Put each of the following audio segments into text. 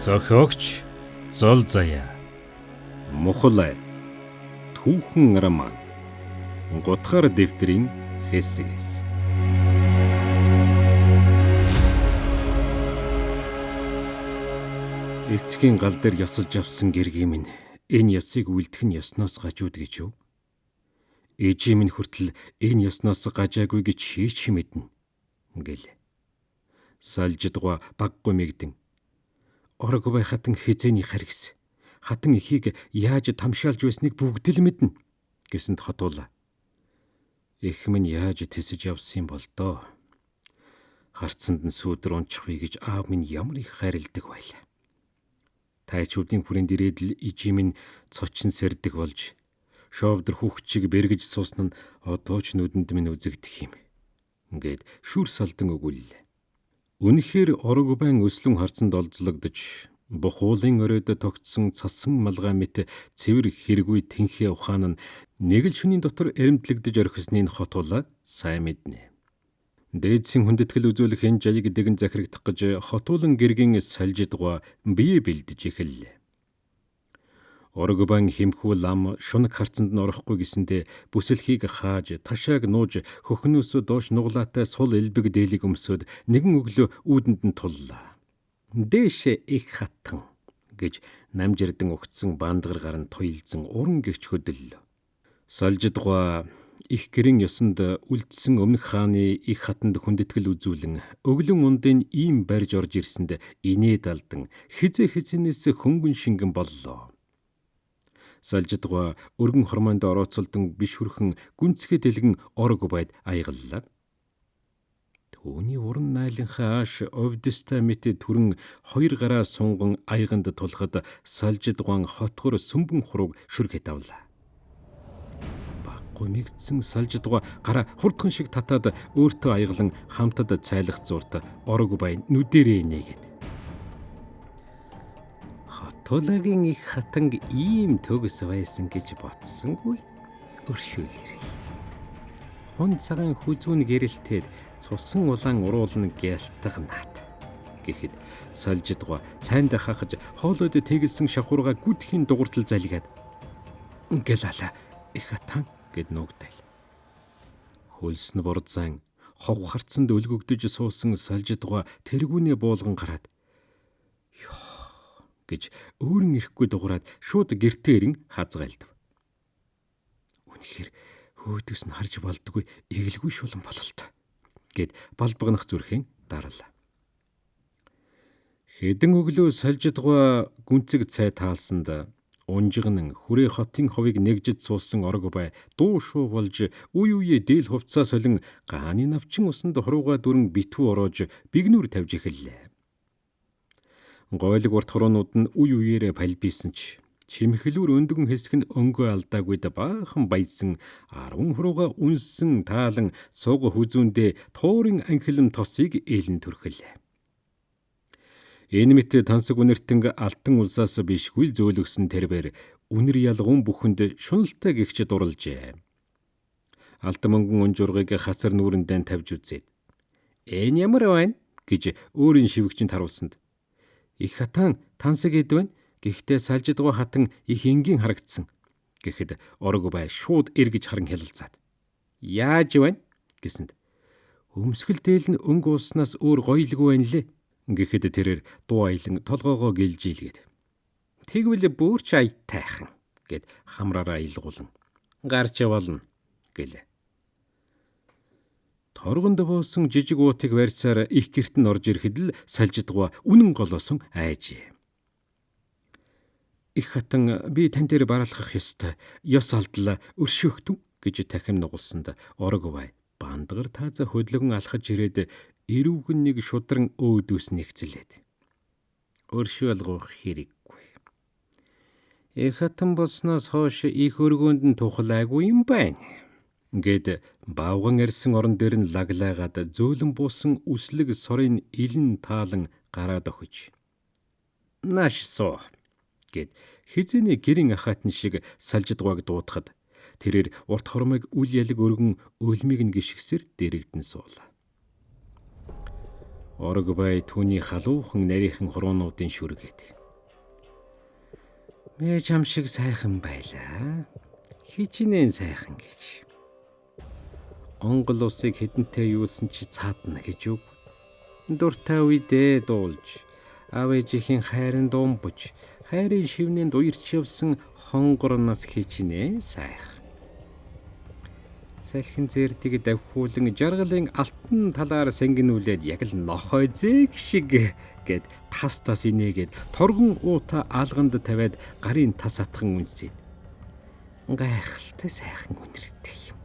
Зохиогч Зол заяа. Мухал түүхэн роман. Гутгаар дэвтрийн хэсгээс. Эцгийн гал дээр ёсолж авсан гэргийн минь энэ ёсыг үлдэх нь ёсноос гажууд гэж юу? Ээжийн минь хүртэл энэ ёсноос гажаагүй гэж шийч мэднэ гэл. Салжидгаа баггүй мэгдэн. Орогвай хатан хизээний харгис. Хатан ихийг яаж тамшаалж байсныг бүгд л мэднэ гэсэнд хотуулаа. Их минь яаж тэсэж явсан бол доо. Харцанд нь сүүдэр унчихвэ гэж аав минь ямар их хайрладаг байлаа. Тайчуудын хүрээнд ирээд л ижи минь цочин сэрдэг болж шовдор хүүхчиг бэргэж суусан нь одоо ч нүдэнд минь үзэгдэх юм. Ингээд шүр салдан өгүүллээ. Үнэхээр орогвайн өслөн харцанд олзлогдож бухуулын оройд тогтсон цасан малгай мэт цэвэр хэрэггүй тэнхээ ухаан нь нэг л шөнийн дотор эремтлэгдэж орхисныг хотуулаа сайн мэднэ. Дээдсийн хүндэтгэл үзүүлэх энэ жаяг дэгэн захирагдах гэж хотуулан гэргийн салжидгаа бие бэлдэж эхэллээ. Орогвайн хэмхүү лам шунаг харцанд нь орохгүй гэсэндээ бүсэлхийг хааж ташааг нууж хөхнөөсөө доош нуглаатай сул элбэг дээлийг өмсөд нэгэн өглөө үүдэнд нь туллаа. Дээшээ их хатан гэж намжирдан өгцсөн бандгар гаранд тойлзон уран гихч хөдөллөө. Салжидгаа их гэрийн ёсонд үлдсэн өмнөх хааны их хатанд хүндэтгэл үзүүлэн өглөн ундын ийм барьж орж ирсэнд инээд алдан хизээнээс хөнгөн шингэн боллоо. Салжидгаа өргөн хормойнд орооцолдон биш хүрхэн гүнцгээ дэлгэн орогвайд аягаллаа. Түүний уран найлынхаа ааш овдстай мэт түрэн хоёр гараа сунган аяганд тулахад салжидгаан хотгор сүмбэн хурууг шүргэт авлаа. Баггүй мэгдсэн салжидгаа гараа хурдхан шиг татаад өөртөө аяглан хамтад цайлах зурт орогвай нүдэрээ нээгээд. Хотуулагийн их хатанг ийм төгс байсан гэж бодсонгүй өршөөлөөрэй. Хон цагаан хүзүүн гэрэлтээд цусан улаан уруулна гялтгнаад гэхэд салжидгаа цайнд хахаж хоолойд тэгэлсэн шахуурга гүдхийн дугуйтал залгаад гэлала их хатан гэд нуугдал. Хөлсөн борзайн хов харцанд өлгөгдөж суусан салжидгаа тэргүүнээ буулган гараад гэж өөрн ирэхгүй дуграад шууд гэртээ ирэн хазгайлдав. Үнэхээр хөөдөөс нь харж болдгүй эгэлгүй шулан бололтой гэд балбагнах зүрхэн дарлаа. Хэдэн өглөө салжидгаа гүнцэг цай таалсанд унжигнан хүрээ хотын ховыг нэгжид суусан орогвай дуу шуу болж үе үе дээл хувцаа солин гааны навчин усанд хурууга дүрэн битүү ороож бигнүр тавьж эхэллээ. Гойлог урт хуруунууд нь үе үеэрээ палбисэн ч чимхлүүр өндгөн хэсэг нь өнгөө алдаагүйд баахан баясан 10 хурууга үнсэн таалан сууг хүзүүндээ туурын анхилам тосыг ээлэн түрхэлээ. Энэ мэт тансаг үнэртэнг алтан улсаас бишгүй зөөлгсөн тэрбээр үнэр ялгуун бүхэнд шуналтай гихч дурлжээ. Алтан мөнгөн унжургыг хацар нүүрэндээ тавьж үзээд "Энэ ямар байна?" гэж өөрийн шивгчэнд харуулсанд "Их хатан тансаг эдвэн гэхдээ салжидгаа хатан их энгийн харагдсан" гэхэд орогвай шууд эргэж харан хялалцаад "Яаж байна?" гэсэнд "Өмсгөл дээл нь өнгө ууснаас өөр гоёлгүй байна лээ" гэхэд тэрээр дуу аялан толгоогоо гэлжийлгээд "Тэгвэл бүрч аятайхан" гэд хамраараа илгуулан "Гарч явуулна" гэлээ. Торгонд буусан жижиг уутыг барьсаар их гэрт нь орж ирэхэд л салжидгаа үнэн голоосон айжээ. "Их хатан би тань дээр бараалхах ёстой. Ёс алдлаа өршөөхтүн" гэж дахин нугалсанд орогвай бандгар тааза хөдлөгөн алхаж ирээд эрүүгэн нэг шудран өөдөөс нэгцлээд "Өршөөлгөх хэрэггүй. Их хатан болсноос хойш их өргөөнд нь тухлаагүй юм байна" гэд баавган ирсэн орон дээр нь лаглаагаад зөөлөн буусан үслэг сорын илэн таалан гараад өгч "Нааш суу" гэд хизээний гэрийн ахайтан шиг салжидгааг дуутахад тэрээр урт хормойг үл ялэг өргөн өлмийг нь гიშгсээр дэрэгдэн суулаа. Орог бай түүний халуухан нарийнхан хуруунуудын шүргээд. Мэ чам шиг сайхан байлаа. Хичнээн сайхан гэж. Онгол усыг хэдэнтэй юусан чи цаадна гэж үг. Дуртай үедээ дуулж, аав ээжийн хайранд умбож, хайрын шивнэнд уярч явсан хонгор нас хичнээн сайхан. Салхин зэрдэг давхиулан жаргалын алтан талаар сэнгэнүүлээд яг л нохой зээг шиг гэд тас инээгээд торгон уута алганд тавиад гарын тас атхан үнсээд. Гайхалтай сайхан үнэртэй юм.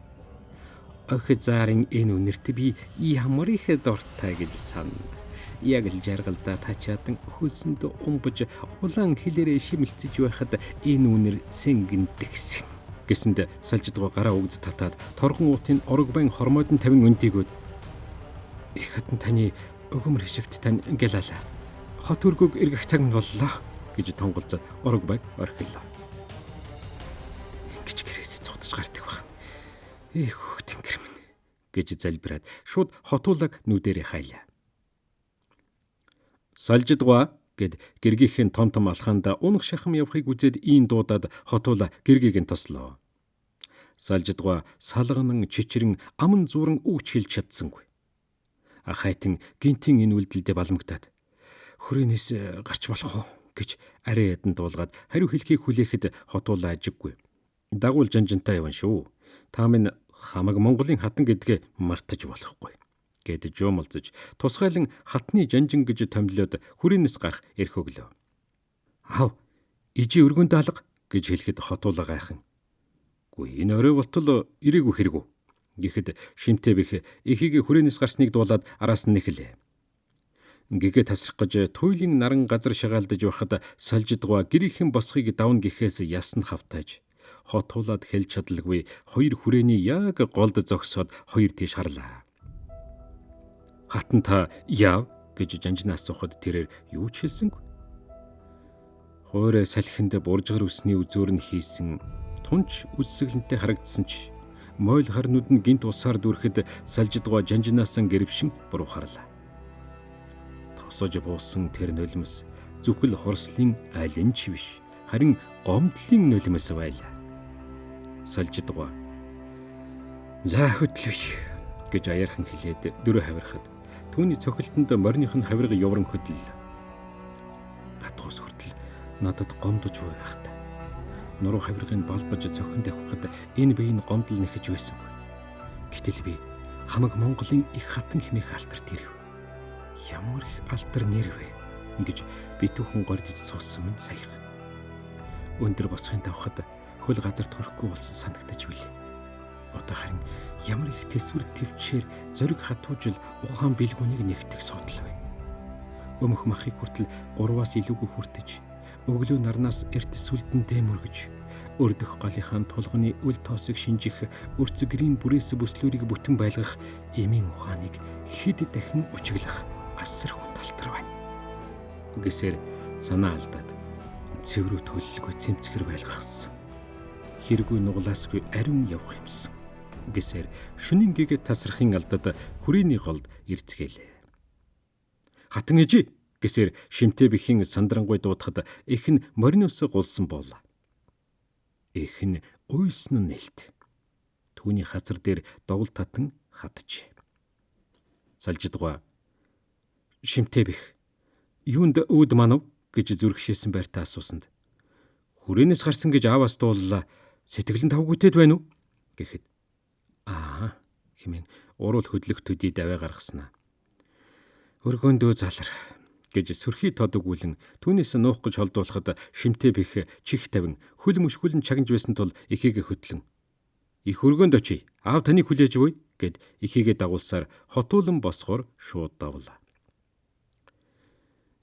Охид заарын энэ үнэрт би ямар их дуртай гэж санана. Яг л жаргалдаа тачаадан хөлсөнд умбаж улаан хэлээрээ шимэлцэж байхад энэ үнэр сэнгэнтгсэн. Гэсэнд салжидгоо гараа өгз татаад торгон уутын орог байн хормойдон тавин өнтийгөөд их хатан таны өгөмөр хишигт тань гэлалаа. Хот өргөг эргэх цаг нь боллоо гэж тонголцоод орог байг орхилоо. Ингэж гэрээсээ цогтож гардаг байна. Их тэнгэр минь гэж залбираад шууд хотуулаг нүдэрээ хайлаа. Салжидгоо гэд гэргийнхэн том алхаанда унах шахам явахыг үзээд ийн дуудаад хотуула гэргийг нь тослоо. Салжидгоо салганан чичрэн аман зуран үгч хэлж чадсангүй. Ахайтан гинтийн энэ үйлдэлдээ баламгтаад хүрээнээс гарч болох уу гэж арай ядан дуулгаад хариу хэлхийг хүлээхэд хотуула ажиггүй. Дагуул жанжинтай явна шүү. Та минь хамаг Монголын хатан гэдгээ мартаж болохгүй гэд жуумалзаж тусгайлан хатны жанжин гэж томилоод хүрээнээс гарах эрх өглөө. Аав, ижи өргөнд алга гэж хэлэхэд хотуула гайхан. Гүй энэ орой болтол ирээгүй хэрэгүү гэхэд шинтээ бэх эхийг хүрээнээс гарсныг дуулаад араас нь нэхлээ. Гэгээ тасрах гэж туйлын наран газар шагаалдаж байхад салжидгоо гэрийнхэн босхийг давна гэхээс ясн хавтааж хотуулаад хэлж чадалгүй хоёр хүрээний яг голд зогсоод хоёр тийш харлаа. Хатан та яав гэж жанжнаа асуухад тэрээр юу ч хэлсэнгүй. Хоорой салхинд буржгар үсний үзүүр нь хийсэн тунч үсгэлэнтэй харагдсан ч мойл харнууд нь гинт усаар дүрэхэд салжидгоо жанжнаасан гэрвшин буруухарлаа. Тосож буусан тэр нулимс зүхэл хорслын айлын ч биш, харин гомдлын нулимс байлаа. Салжидгоо "За хөдлөе" гэж аяархан хэлээд дөрөө хавирахад түүний цохилтонд мориных нь хавирга явран хөдлөлөө. Гадуус хүртэл надад гомдож байхтай. Нуруу хавиргыг балбаж цохинд авахад энэ биеийн гомдол нэхэж байсангүй. Гэтэл би хамаг Монголын их хатан хэмээх алдарт ирв. Ямар их алдар нэр вэ гэж битүүхэн гордож суусан минь саях. Өндөр босхын давхад хөл газарт хүрэхгүй болсон санагдаж билээ. Одоо харин ямар их төсвөр төвчээр зориг хатуужил ухаан бэлгүүнийг нэгтгэх судал бай. Өмөх махыг хүртэл 3-аас илүүгүй хүртэж, өглөө нарнаас эрт сүлдэндээ мөргөж, өрдөх галынхаа тулганы үл тоосыг шинжих, өрцгөрийн бүрээс бүслүүрийг бүтэн байлгах эмийн ухааныг хэд дахин ужиглах асар хүн талтар байна. Гэсээр санаа алдаад цэврүү төлөлгүй цэмцгэр байлгахсан. Хэрэггүй нуглаасгүй ариун явах юмсан. Гэсээр шүнийн гэгэд тасрахын алдад хүрээний голд ирцгээлээ. Хатан ээжи гэсээр шимтээ бихийн сандрангуй дуудахад их нь мориноос гулсан буулаа. Их нь уйлсан нь нэлт. Түүний хазар дээр догол татан хатжээ. Салжидгоо "Шимтээ бих юунд үүд манав?" гэж зүрхшээсэн байртаа асуусанд "Хүрээнээс гарсан гэж ааваас дууллаа. Сэтгэл нь тавгүйтэд байна уу?" гэхэд "Аа" хэмээн уруул хөдлөх төдий даваа гаргаснаа. "Өргөөндөө залар" гэж сүрхий тод өгүүлэн түүнээс нуух гэж холдуулахад шимтээ бих чих тавин хөл мөшгүүлэн чагнж байсан тул ихийг хөтлөн "Их өргөөнд очие. Аав таныг хүлээж буй" гэд ихийгээ дагуулсаар хотуулан босгоор шууд давлаа.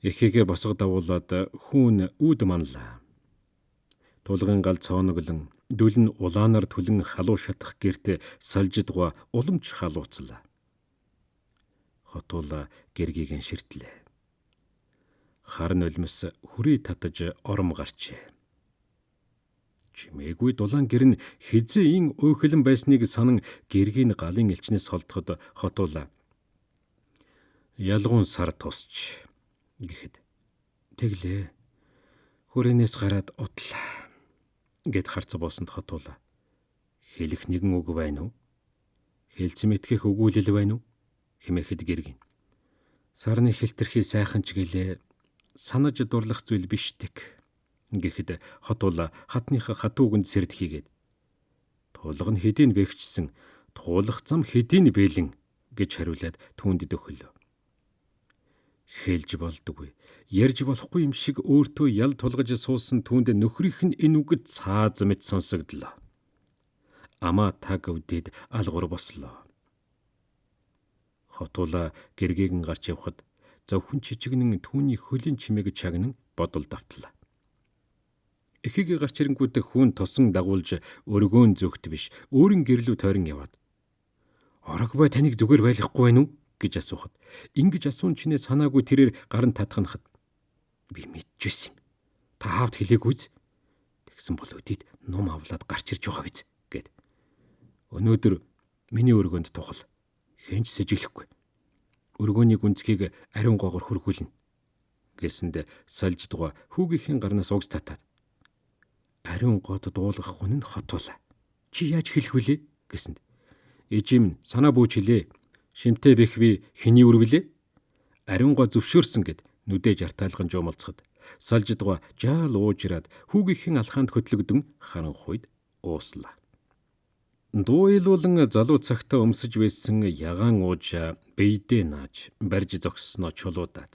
Ихийгээ босго давуулаад хүүн үүд манлаа. Тулгын гал цооноглон дүл нь улаанаар түлэн халуу шатах гэрт салжидгоо уламж халууцлаа. Хотуула гэргийг нь ширтлээ. Хар нулимс хүрээ татаж ором гарчээ. Чимээгүй дулаан гэр нь хизээ ин уйхлан байсныг санан гэргийн галын элчнээс холдоход хотуула Ялгуун сар тусч гэхэд тэглээ. Хүрээнээс гараад утлаа гэд харц боосонд хотуула. Хэлэх нэгэн үг байна уу? Хэлцэн мэтгэх өгүүлэл байна уу? Хэмээхэд гэргин. Сарны хилтерхий сайхан ч гэлээ санаж дурлах зүйл биш тэг. Гэхэд хотуула хатныхаа хатууганд сэрд хийгээд тулга нь хэдийн бэхжсэн туулах зам хэдийн бэлэн гэж хариулаад түүнд дөхөлөө. Хэлж болдоггүй. Ярьж болохгүй юм шиг өөртөө ял тулгаж суусан түүнд нөхрийнх нь энэ үгэд цааз мэт сонсогдлоо. Амаа таг өвдөд алгуур бослоо. Хотуула гэргийг нь гарч явхад зөвхөн чичигнэн түүний хөлийн чимээг чагнан бодол давтлаа. Эхийг гарч ирэнгүүт хүүн тосон дагуулж өргөөн зөвхт биш өөрийн гэрлүү тойрон яваад "Орог бай таныг зүгээр байлгахгүй байна уу?" гэж асуухад ингэж асуун чинээ санаагүй тэрээр гарын татханахад "Би мэдчихсэн юм. Та хаавд хэлээгүйз. Тэгсэн бол өдийд ном авлаад гарч ирж байгаа биз" гэд. Өнөөдөр миний өргөнд тухал хэнч сэжиглэхгүй. Өргөөний гүнзгийг ариун гоогоор хөргүүлнэ гэсэнд сольж дуга хүүгийнхээ гарнаас угс татаад ариун гоод дуулгах хүн нь хотуула. Чи яаж хэлэх вүлээ гэсэнд "Ижим санаа бүүж хэлээ. Шимтэй бэх би хэний үрвэлээ?" Ариун гоо зөвшөөрсөн гэд нүдээ жартаалган жуумалцахад сольж дуга жаал уужраад хүүгийнхээ алхаанд хөтлөгдөн харанхуйд ууслаа. Дуу илуулан залуу цагтаа өмсөж байсан ягаан ууж бийдээ нааж барьж зогссноо чулуудаад.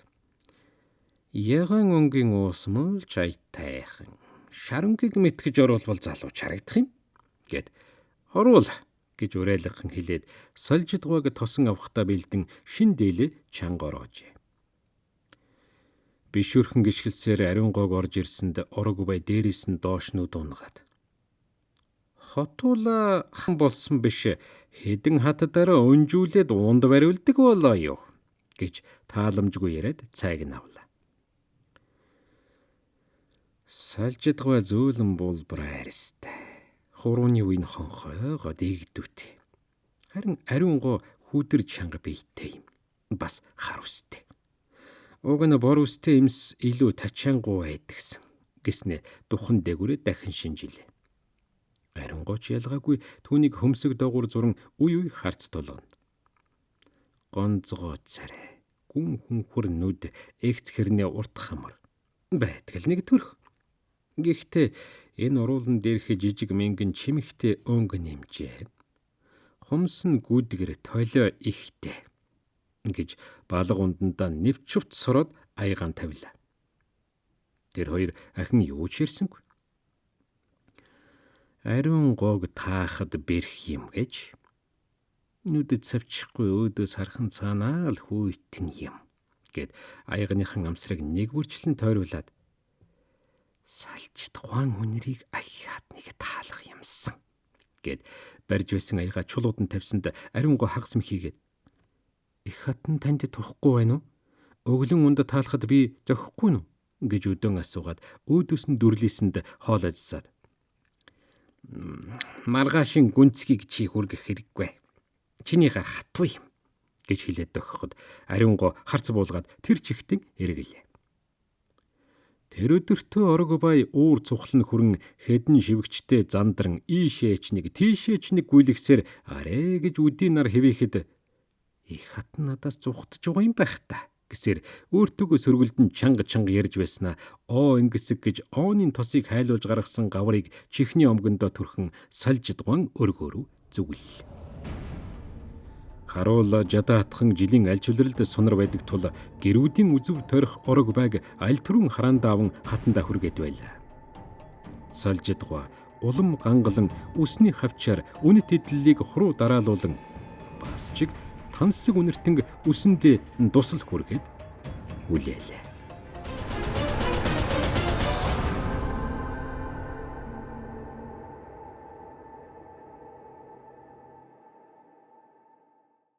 Ягаан өнгийн уусмал чайтайхан. Шарангийг мэтгэж оруулбал залуу харагдах юм гэд оруул гэж уриалгахан хэлээд сольж дугааг тосон авахтаа бэлдэн шин дээлээ чанга ороожээ. Бишүрхэн гიშгэлсээр ариун гоог орж ирсэнд орог бай дээрээс нь доош нүд унгаад. Хотуула хан болсон биш хэдэн хатдараа өнжүүлээд uuнд бариулдаг болоо юу гэж тааламжгүй яриад цайг нь авлаа. Сольж дугаа зөөлөн булбар арьстай. Хурууны үн хонхойгоо дэгдүүтэй. Харин ариун гоо хүдэр чанга бийтэй юм. Бас хар үстэй. Уг нь бор үстэй эмс илүү тачаангуу байдагсан гэснэ духан дээгүүрээ дахин шинжилээ. Ариун гооч ялгаагүй түүнийг хөмсөг доогуур зуран үе үе харц тулгана. Гонцгоо царай, гүн хүнхүр нүд, эгц хэрнээ урт хамар. Байтгал нэг төрх. Гэхдээ энэ уруулан дээрх жижиг мэнгэн чимэгтэй өнгө нэмжээ. Хумс нь гүдгэр толио ихтэй гэж балга ундандаа нэвчвт сороод аягаан тавилаа. Тэр хоёр ахин юу ч ярьсангүй. Ариун гоог таахад бэрх юм гэж нүдэд цавчихгүй өөдөөс хархан цаанаа л хүйтэн юм гэд аяганыхан амсрыг нэг бүрчлэн тойруулаад сальж тухайн хүнрийг аяад нэг таалах юмсан гэд барьж байсан аяга чулуудан тавьсанд ариун гоо хагасм хийгээд "Их хатан танд тухгүй байна уу? Өглөн унд таалахад би зохихгүй нү?" гэж өдөн асуугаад өөдөөс нь дүрлээсэнд хоол ажилласаад "Маргаашийн гүнзгийг чи хүргэх хэрэггүй. Чиний гар хатгүй юм" гэж хэлээд дохиход ариун гоо харц буулгаад тэр чихтэн эргэлээ. Тэр өдөртөө орог бай уур цухлан хүрэн хэдэн шивгчтэй зандран ийшээч нэг тийшээч нэг гүйлгсээр арэ гэж үдийн нар хэвээхэд "Их хатан надаас зүхтж байгаа юм байх та" гэсээр өөртөөгөө сөргөлдөн чанга ярьж байснаа ингэсэг гэжооны тосыг хайлуулж гаргасан гаврыг чихний омгондоо төрхөн сольж дугаан өргөөрөв зүгэл. Харуула жадаатхан жилийн аль чөлрөлд сонор байдаг тул гэрүүдийн үзэв торих орог байг аль түрүүн хараандаа аван хатандаа хүргээд байлаа. Сольж дугаа улам гангалан үсний хавчаар үнэт эдлэлийг хуруу дараалуулан бас чиг тансаг үнэртэн үсэндээ дусал хүргээд хүлээлээ.